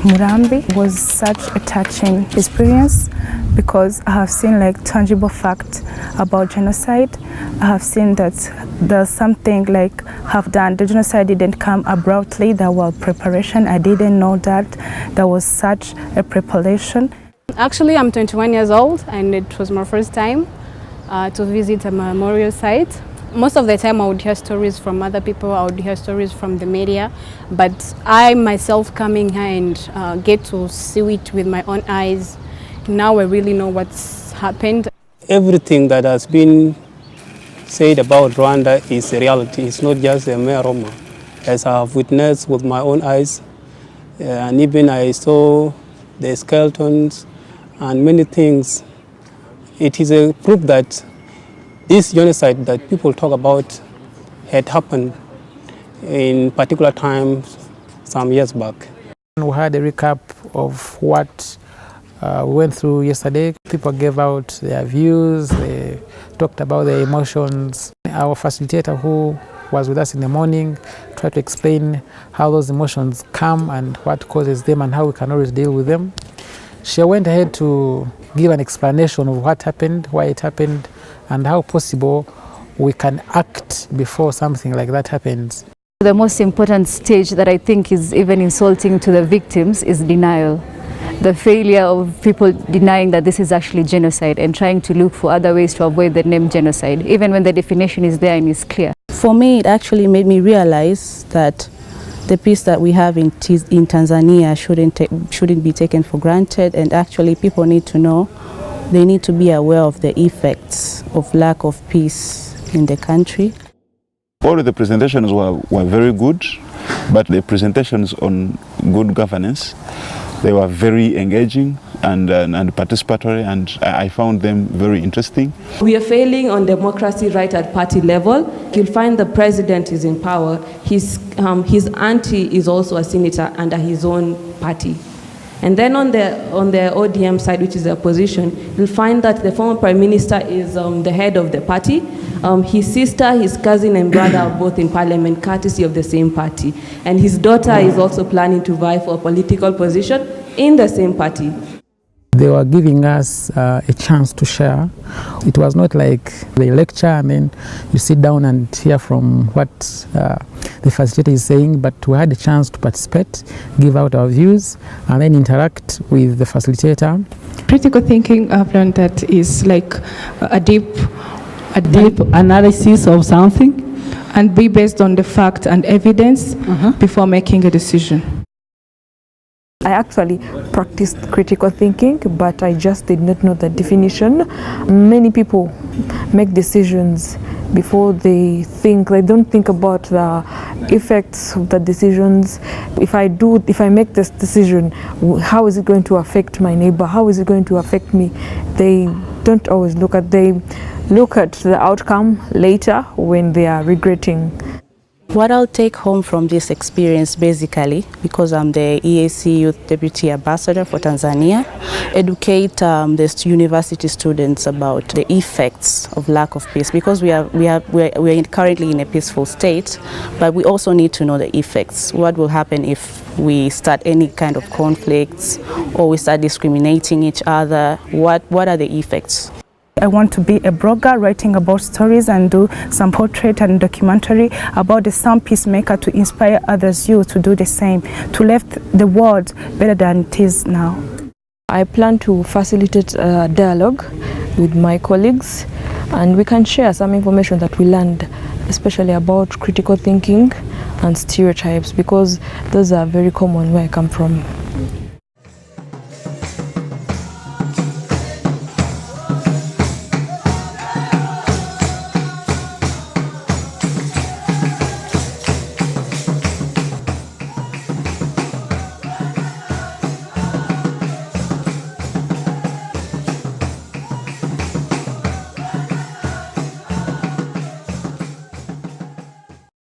Murambi was such a touching experience because I have seen like tangible facts about genocide. I have seen that there's something like have done. The genocide didn't come abruptly. There was preparation. I didn't know that there was such a preparation. Actually, I'm 21 years old and it was my first time to visit a memorial site. Most of the time I would hear stories from other people, I would hear stories from the media, but I myself coming here and get to see it with my own eyes, now I really know what's happened. Everything that has been said about Rwanda is a reality. It's not just a mere rumor. As I have witnessed with my own eyes, and even I saw the skeletons and many things, it is a proof that this genocide that people talk about had happened in particular times some years back. We had a recap of what we went through yesterday. People gave out their views, they talked about their emotions. Our facilitator who was with us in the morning tried to explain how those emotions come and what causes them and how we can always deal with them. She went ahead to give an explanation of what happened, why it happened, and how possible we can act before something like that happens. The most important stage that I think is even insulting to the victims is denial. The failure of people denying that this is actually genocide and trying to look for other ways to avoid the name genocide, even when the definition is there and is clear. For me, it actually made me realize that the peace that we have in Tanzania shouldn't be taken for granted, and actually people need to know, they need to be aware of the effects of lack of peace in the country. All of the presentations were very good, but the presentations on good governance, they were very engaging and participatory, and I found them very interesting. We are failing on democracy right at party level. You'll find the president is in power. His auntie is also a senator under his own party. And then on the ODM side, which is the opposition, you'll find that the former prime minister is the head of the party. His sister, his cousin and brother are both in parliament, courtesy of the same party. And his daughter is also planning to vie for a political position in the same party. They were giving us a chance to share. It was not like they lecture and then you sit down and hear from what the facilitator is saying, but we had a chance to participate, give out our views, and then interact with the facilitator. Critical thinking, I've learned that is like a deep analysis of something, and be based on the fact and evidence before making a decision. I actually practiced critical thinking, but I just did not know the definition. Many people make decisions before they think. They don't think about the effects of the decisions. If I make this decision, how is it going to affect my neighbor? How is it going to affect me? They don't always look at the outcome later when they are regretting. What I'll take home from this experience, basically, because I'm the EAC Youth Deputy Ambassador for Tanzania, educate the university students about the effects of lack of peace, because we are currently in a peaceful state, but we also need to know the effects. What will happen if we start any kind of conflicts or we start discriminating each other? What are the effects? I want to be a blogger, writing about stories and do some portrait and documentary about the some peacemaker to inspire others youth to do the same, to lift the world better than it is now. I plan to facilitate a dialogue with my colleagues, and we can share some information that we learned, especially about critical thinking and stereotypes, because those are very common where I come from.